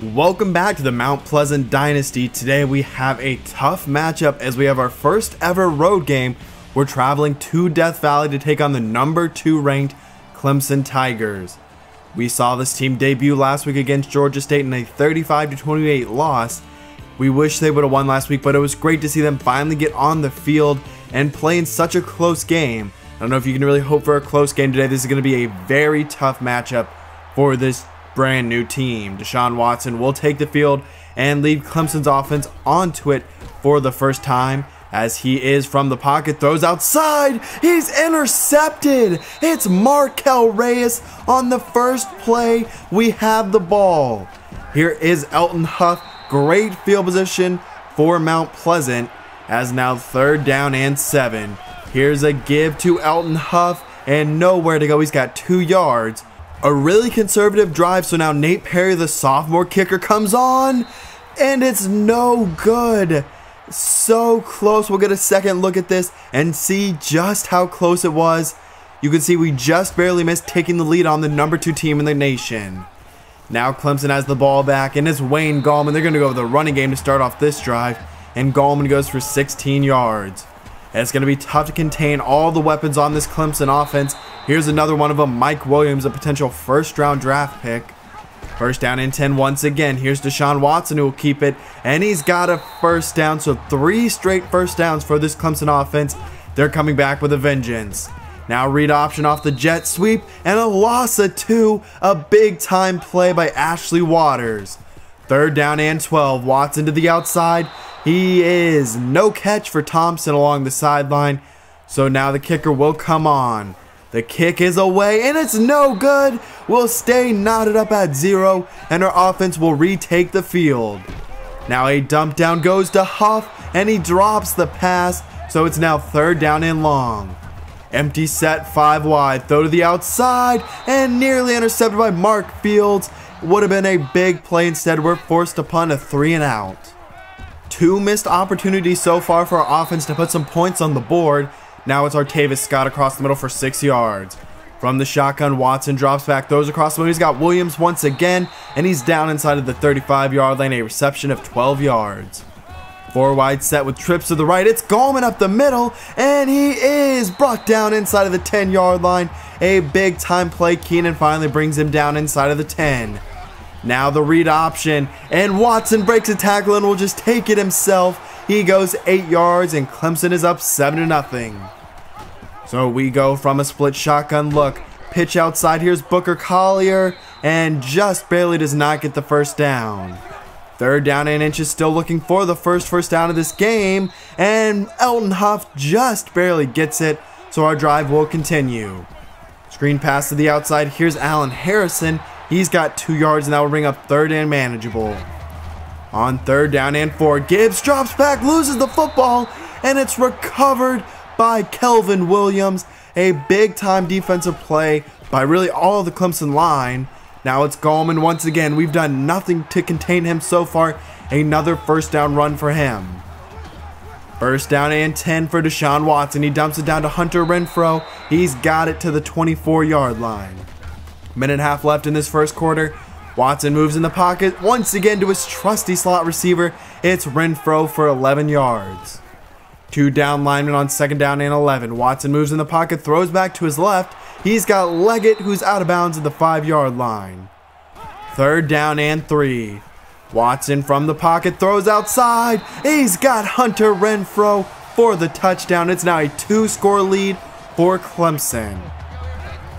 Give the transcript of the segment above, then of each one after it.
Welcome back to the Mount Pleasant Dynasty. Today we have a tough matchup as we have our first ever road game. We're traveling to Death Valley to take on the number 2 ranked Clemson Tigers. We saw this team debut last week against Georgia State in a 35-28 loss. We wish they would have won last week, but it was great to see them finally get on the field and play in such a close game. I don't know if you can really hope for a close game today. This is going to be a very tough matchup for this brand new team. Deshaun Watson will take the field and lead Clemson's offense onto it for the first time as he is from the pocket, throws outside, he's intercepted. It's Markel Reyes on the first play. We have the ball. Here is Elton Huff, great field position for Mount Pleasant as now 3rd down and 7. Here's a give to Elton Huff and nowhere to go. He's got 2 yards. A really conservative drive, so now Nate Perry, the sophomore kicker, comes on, and it's no good. So close. We'll get a second look at this and see just how close it was. You can see we just barely missed taking the lead on the number 2 team in the nation. Now Clemson has the ball back, and it's Wayne Gallman. They're going to go with the running game to start off this drive, and Gallman goes for 16 yards. And it's going to be tough to contain all the weapons on this Clemson offense. Here's another one of them, Mike Williams, a potential first-round draft pick. First down and 10 once again. Here's Deshaun Watson who will keep it, and he's got a first down. So 3 straight first downs for this Clemson offense. They're coming back with a vengeance. Now read option off the jet sweep, and a loss of 2. A big-time play by Ashley Waters. 3rd down and 12. Watson to the outside. He is no catch for Thompson along the sideline. So now the kicker will come on. The kick is away and it's no good. We'll stay knotted up at 0 and our offense will retake the field. Now a dump down goes to Huff and he drops the pass. So it's now 3rd down and long. Empty set, 5 wide. Throw to the outside and nearly intercepted by Mark Fields. Would have been a big play. Instead we're forced to punt a 3 and out. 2 missed opportunities so far for our offense to put some points on the board. Now it's Artavis Scott across the middle for 6 yards. From the shotgun, Watson drops back, throws across the middle. He's got Williams once again, and he's down inside of the 35-yard line, a reception of 12 yards. 4 wide set with trips to the right. It's Gallman up the middle, and he is brought down inside of the 10-yard line. A big-time play. Keenan finally brings him down inside of the 10. Now the read option, and Watson breaks a tackle and will just take it himself. He goes 8 yards, and Clemson is up 7-0. So we go from a split shotgun look. Pitch outside, here's Booker Collier, and just barely does not get the first down. 3rd down and inches, still looking for the first down of this game, and Elton Huff just barely gets it, so our drive will continue. Screen pass to the outside, here's Allen Harrison. He's got 2 yards, and that will bring up 3rd and manageable. On 3rd down and 4, Gibbs drops back, loses the football, and it's recovered by Kelvin Williams. A big-time defensive play by really all of the Clemson line. Now it's Gallman once again. We've done nothing to contain him so far. Another first down run for him. First down and 10 for Deshaun Watson. He dumps it down to Hunter Renfrow. He's got it to the 24-yard line. Minute and a half left in this first quarter. Watson moves in the pocket once again to his trusty slot receiver. It's Renfrow for 11 yards. 2 down linemen on 2nd down and 11. Watson moves in the pocket, throws back to his left. He's got Leggett, who's out of bounds at the 5-yard line. 3rd down and 3. Watson from the pocket throws outside. He's got Hunter Renfrow for the touchdown. It's now a 2-score lead for Clemson.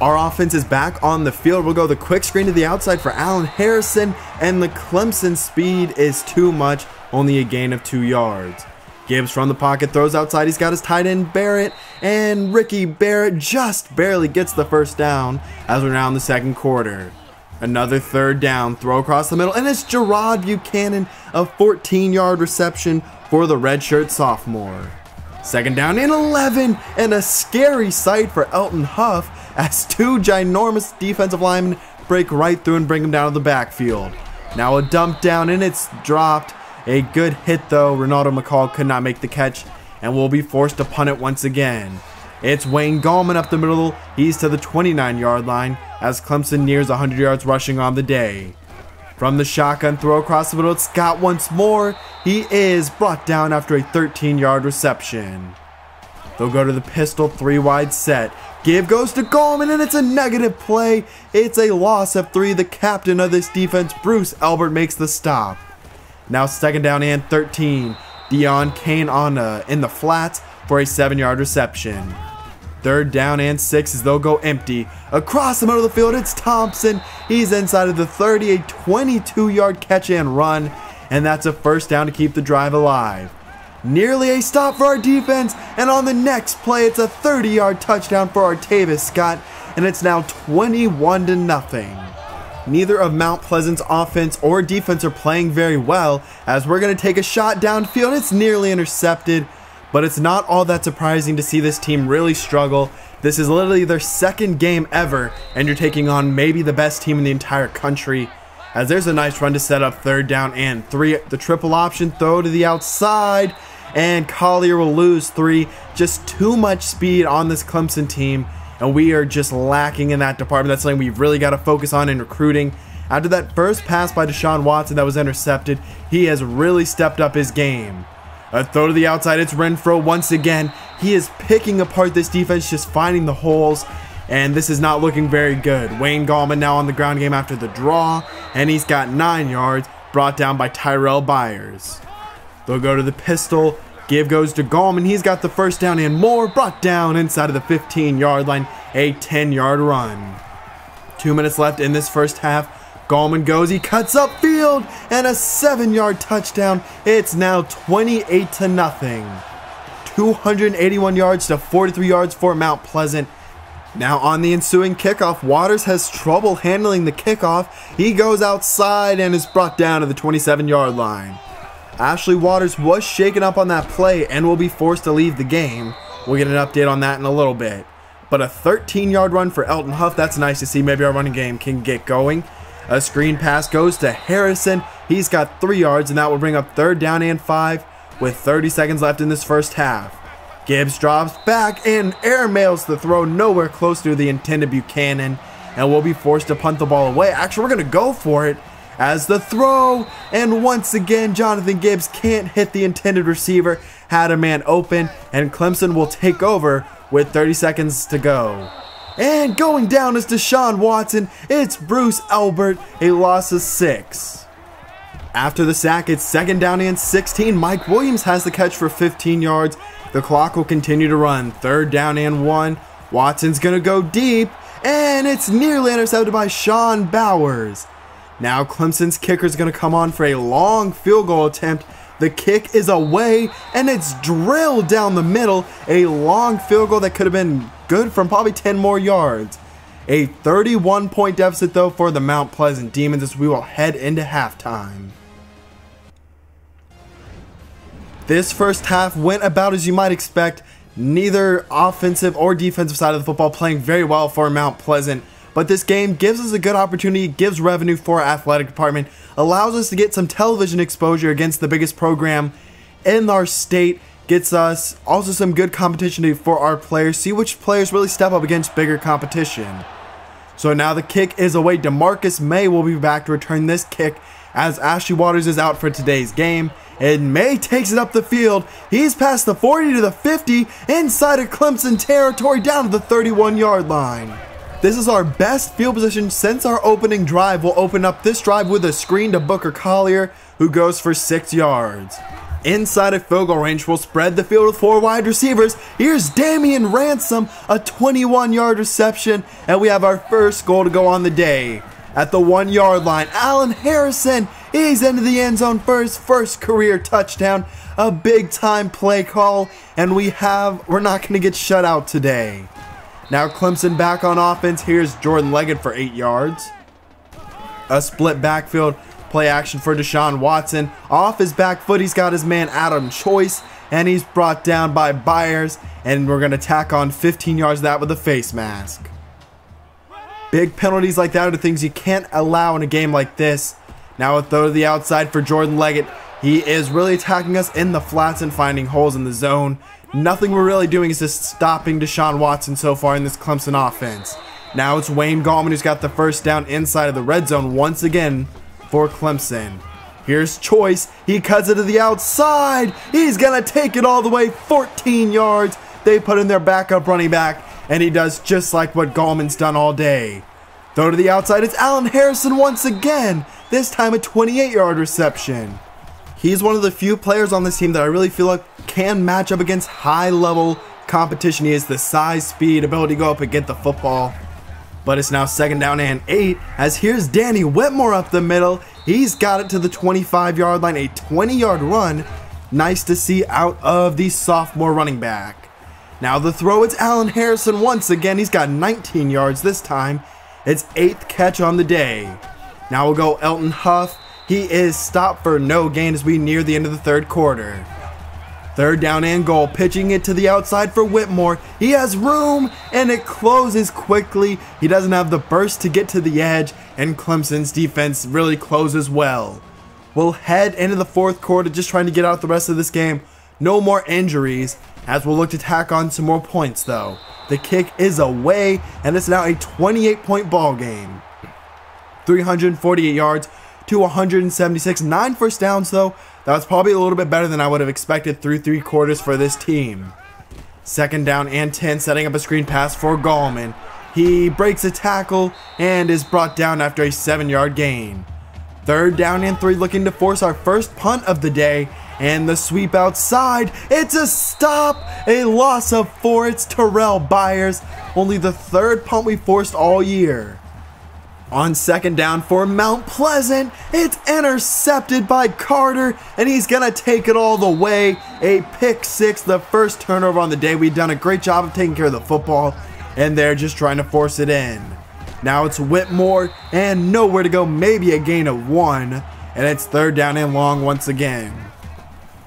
Our offense is back on the field. We'll go the quick screen to the outside for Allen Harrison, and the Clemson speed is too much, only a gain of 2 yards. Gibbs from the pocket throws outside. He's got his tight end Barrett, and Ricky Barrett just barely gets the first down as we're now in the 2nd quarter. Another 3rd down, throw across the middle, and it's Gerard Buchanan, a 14-yard reception for the redshirt sophomore. 2nd down and 11, and a scary sight for Elton Huff as 2 ginormous defensive linemen break right through and bring him down to the backfield. Now a dump down, and it's dropped. A good hit though. Ronaldo McCall could not make the catch and will be forced to punt it once again. It's Wayne Gallman up the middle. He's to the 29-yard line as Clemson nears 100 yards rushing on the day. From the shotgun throw across the middle, it's Scott once more. He is brought down after a 13-yard reception. They'll go to the pistol 3-wide set. Give goes to Gallman, and it's a negative play. It's a loss of 3. The captain of this defense, Bruce Albert, makes the stop. Now 2nd down and 13. Dion Kane in the flats for a 7-yard reception. 3rd down and 6 as they'll go empty. Across the middle of the field, it's Thompson. He's inside of the 30, a 22-yard catch and run, and that's a 1st down to keep the drive alive. Nearly a stop for our defense, and on the next play, it's a 30-yard touchdown for Artavis Scott, and it's now 21-0. Neither of Mount Pleasant's offense or defense are playing very well, as we're going to take a shot downfield. It's nearly intercepted, but it's not all that surprising to see this team really struggle. This is literally their 2nd game ever, and you're taking on maybe the best team in the entire country. As there's a nice run to set up 3rd down and 3. The triple option throw to the outside, and Collier will lose 3. Just too much speed on this Clemson team, and we are just lacking in that department. That's something we've really got to focus on in recruiting. After that first pass by Deshaun Watson that was intercepted, he has really stepped up his game. A throw to the outside, it's Renfro once again. He is picking apart this defense, just finding the holes, and this is not looking very good. Wayne Gallman now on the ground game after the draw, and he's got 9 yards, brought down by Tyrell Byers. They'll go to the pistol. Give goes to Gallman. He's got the 1st down and more, brought down inside of the 15-yard line, a 10-yard run. 2 minutes left in this first half. Gallman goes, he cuts upfield, and a 7-yard touchdown. It's now 28-0. 281 yards to 43 yards for Mount Pleasant. Now on the ensuing kickoff, Waters has trouble handling the kickoff. He goes outside and is brought down to the 27-yard line. Ashley Waters was shaken up on that play and will be forced to leave the game. We'll get an update on that in a little bit. But a 13-yard run for Elton Huff, that's nice to see. Maybe our running game can get going. A screen pass goes to Harrison. He's got 3 yards, and that will bring up 3rd down and 5 with 30 seconds left in this first half. Gibbs drops back and airmails the throw nowhere close to the intended Buchanan, and will be forced to punt the ball away. Actually, we're going to go for it as the throw, and once again, Jonathan Gibbs can't hit the intended receiver. Had a man open, and Clemson will take over with 30 seconds to go. And going down is Deshaun Watson. It's Bruce Albert, a loss of 6. After the sack, it's 2nd down and 16. Mike Williams has the catch for 15 yards. The clock will continue to run. 3rd down and 1. Watson's going to go deep, and it's nearly intercepted by Sean Bowers. Now Clemson's kicker is going to come on for a long field goal attempt. The kick is away, and it's drilled down the middle. A long field goal that could have been good from probably 10 more yards. A 31-point deficit, though, for the Mount Pleasant Demons as we will head into halftime. This first half went about as you might expect. Neither offensive or defensive side of the football playing very well for Mount Pleasant. But this game gives us a good opportunity, gives revenue for our athletic department, allows us to get some television exposure against the biggest program in our state, gets us also some good competition for our players, see which players really step up against bigger competition. So now the kick is away. DeMarcus May will be back to return this kick as Ashley Waters is out for today's game. And May takes it up the field. He's past the 40 to the 50, inside of Clemson territory, down to the 31-yard line. This is our best field position since our opening drive. We'll open up this drive with a screen to Booker Collier, who goes for 6 yards. Inside of field goal range, we'll spread the field with 4 wide receivers. Here's Damian Ransom, a 21-yard reception, and we have our first goal to go on the day. At the 1-yard line, Allen Harrison, he's into the end zone for his first career touchdown. A big-time play call, and we're not going to get shut out today. Now Clemson back on offense. Here's Jordan Leggett for 8 yards. A split backfield play action for Deshaun Watson. Off his back foot, he's got his man Adam Choice, and he's brought down by Byers, and we're going to tack on 15 yards of that with a face mask. Big penalties like that are the things you can't allow in a game like this. Now a throw to the outside for Jordan Leggett. He is really attacking us in the flats and finding holes in the zone. Nothing we're really doing is just stopping Deshaun Watson so far in this Clemson offense. Now it's Wayne Gallman who's got the first down inside of the red zone once again for Clemson. Here's Choice. He cuts it to the outside. He's going to take it all the way 14 yards. They put in their backup running back, and he does just like what Gallman's done all day. Throw to the outside. It's Allen Harrison once again. This time a 28-yard reception. He's one of the few players on this team that I really feel like can match up against high-level competition. He has the size, speed, ability to go up and get the football. But it's now 2nd down and 8, as here's Danny Whitmore up the middle. He's got it to the 25-yard line, a 20-yard run. Nice to see out of the sophomore running back. Now the throw, it's Allen Harrison once again. He's got 19 yards this time. It's 8th catch on the day. Now we'll go Elton Huff. He is stopped for no gain as we near the end of the 3rd quarter. 3rd down and goal, pitching it to the outside for Whitmore. He has room, and it closes quickly. He doesn't have the burst to get to the edge, and Clemson's defense really closes well. We'll head into the 4th quarter, just trying to get out the rest of this game. No more injuries, as we'll look to tack on some more points though. The kick is away, and it's now a 28-point ball game. 348 yards to 176. 9 first downs though. That was probably a little bit better than I would have expected through 3 quarters for this team. 2nd down and 10, setting up a screen pass for Gallman. He breaks a tackle and is brought down after a 7-yard gain. 3rd down and 3, looking to force our first punt of the day. And the sweep outside, it's a stop, a loss of 4, it's Terrell Byers. Only the 3rd punt we forced all year. On 2nd down for Mount Pleasant, it's intercepted by Carter, and he's gonna take it all the way. A pick 6, the first turnover on the day. We've done a great job of taking care of the football, and they're just trying to force it in. Now it's Whitmore, and nowhere to go, maybe a gain of 1, and it's 3rd down and long once again.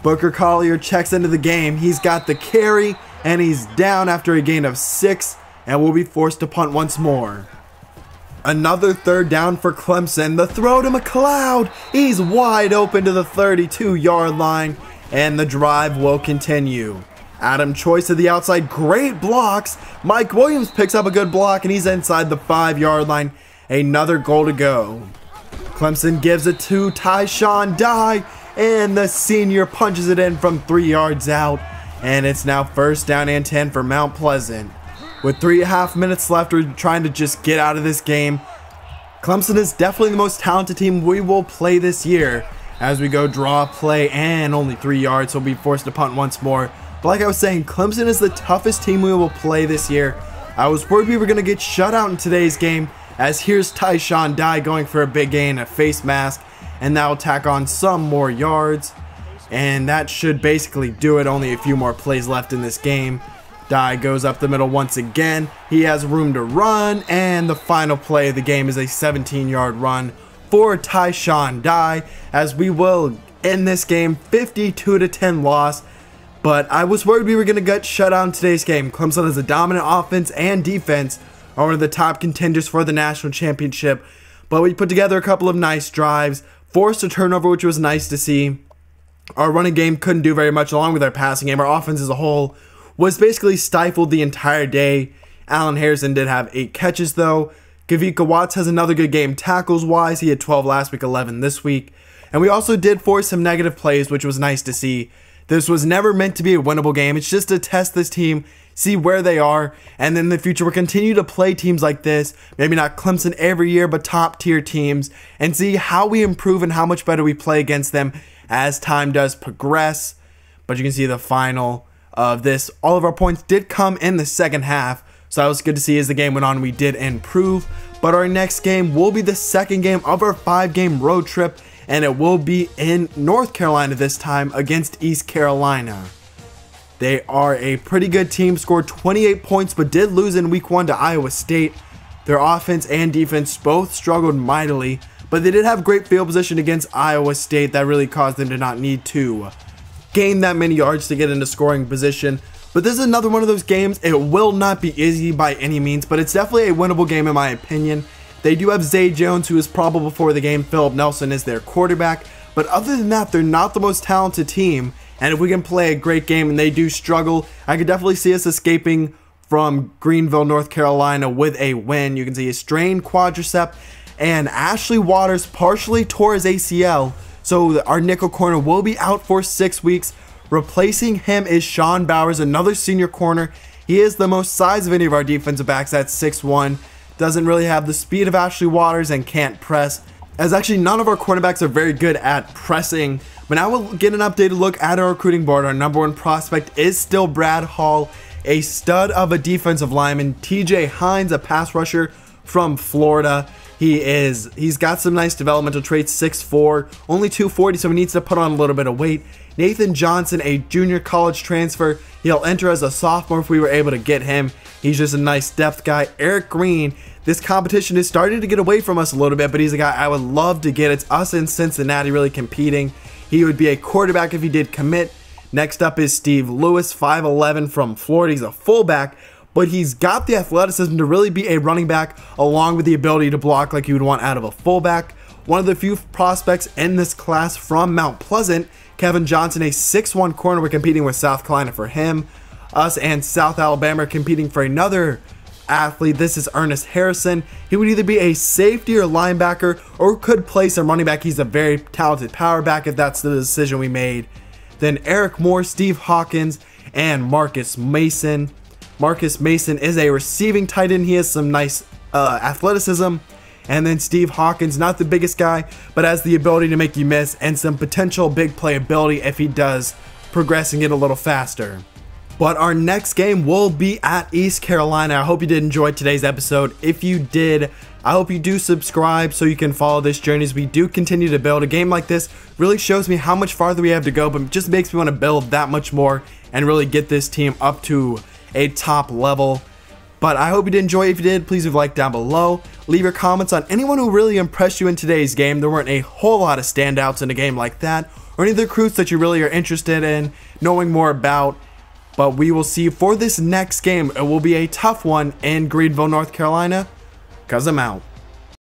Booker Collier checks into the game. He's got the carry, and he's down after a gain of 6, and will be forced to punt once more. Another 3rd down for Clemson. The throw to McLeod. He's wide open to the 32-yard line, and the drive will continue. Adam Choice to the outside. Great blocks. Mike Williams picks up a good block, and he's inside the 5-yard line. Another goal to go. Clemson gives it to Tyshawn Dye, and the senior punches it in from 3 yards out, and it's now 1st down and 10 for Mount Pleasant. With 3.5 minutes left, we're trying to just get out of this game. Clemson is definitely the most talented team we will play this year. As we go draw play and only 3 yards, so we'll be forced to punt once more. But like I was saying, Clemson is the toughest team we will play this year. I was worried we were going to get shut out in today's game, as here's Tyshawn Dye going for a big gain, a face mask, and that will tack on some more yards. And that should basically do it. Only a few more plays left in this game. Dye goes up the middle once again. He has room to run, and the final play of the game is a 17-yard run for Tyshawn Dye, as we will end this game 52-10 loss. But I was worried we were going to get shut out in today's game. Clemson has a dominant offense and defense, are one of the top contenders for the national championship. But we put together a couple of nice drives, forced a turnover, which was nice to see. Our running game couldn't do very much along with our passing game. Our offense as a whole was basically stifled the entire day. Allen Harrison did have 8 catches though. Kavika Watts has another good game tackles wise. He had 12 last week, 11 this week. And we also did force some negative plays, which was nice to see. This was never meant to be a winnable game. It's just to test this team, see where they are, and then in the future we'll continue to play teams like this. Maybe not Clemson every year, but top tier teams, and see how we improve and how much better we play against them as time does progress. But you can see the final of this. All of our points did come in the second half, so that was good to see. As the game went on, we did improve. But our next game will be the second game of our 5-game road trip, and it will be in North Carolina this time against East Carolina. They are a pretty good team, scored 28 points but did lose in week 1 to Iowa State. Their offense and defense both struggled mightily, but they did have great field position against Iowa State that really caused them to not need to gain that many yards to get into scoring position. But this is another one of those games. It will not be easy by any means, but it's definitely a winnable game in my opinion. They do have Zay Jones, who is probable for the game. Philip Nelson is their quarterback, but other than that, they're not the most talented team. And if we can play a great game and they do struggle, I could definitely see us escaping from Greenville, North Carolina with a win. You can see a strained quadricep, and Ashley Waters partially tore his ACL, so our nickel corner will be out for 6 weeks. Replacing him is Sean Bowers, another senior corner. He is the most size of any of our defensive backs at 6'1". Doesn't really have the speed of Ashley Waters and can't press, as actually none of our cornerbacks are very good at pressing. But now we'll get an updated look at our recruiting board. Our number 1 prospect is still Brad Hall, a stud of a defensive lineman. TJ Hines, a pass rusher from Florida. He's got some nice developmental traits, 6'4", only 240, so he needs to put on a little bit of weight. Nathan Johnson, a junior college transfer. He'll enter as a sophomore if we were able to get him. He's just a nice depth guy. Eric Green, this competition is starting to get away from us a little bit, but he's a guy I would love to get. It's us in Cincinnati really competing. He would be a quarterback if he did commit. Next up is Steve Lewis, 5'11", from Florida. He's a fullback, but he's got the athleticism to really be a running back, along with the ability to block like you would want out of a fullback. One of the few prospects in this class from Mount Pleasant, Kevin Johnson, a 6'1" corner. We're competing with South Carolina for him. Us and South Alabama are competing for another athlete. This is Ernest Harrison. He would either be a safety or linebacker, or could play some running back. He's a very talented power back if that's the decision we made. Then Eric Moore, Steve Hawkins, and Marcus Mason. Marcus Mason is a receiving tight end. He has some nice athleticism. And then Steve Hawkins, not the biggest guy, but has the ability to make you miss and some potential big play ability if he does progress and get a little faster. But our next game will be at East Carolina. I hope you did enjoy today's episode. If you did, I hope you do subscribe so you can follow this journey as we do continue to build. A game like this really shows me how much farther we have to go, but just makes me want to build that much more and really get this team up to a top level. But I hope you did enjoy. If you did, please leave a like down below. Leave your comments on anyone who really impressed you in today's game. There weren't a whole lot of standouts in a game like that, or any of the recruits that you really are interested in knowing more about. But we will see you for this next game. It will be a tough one in Greenville, North Carolina, because I'm out.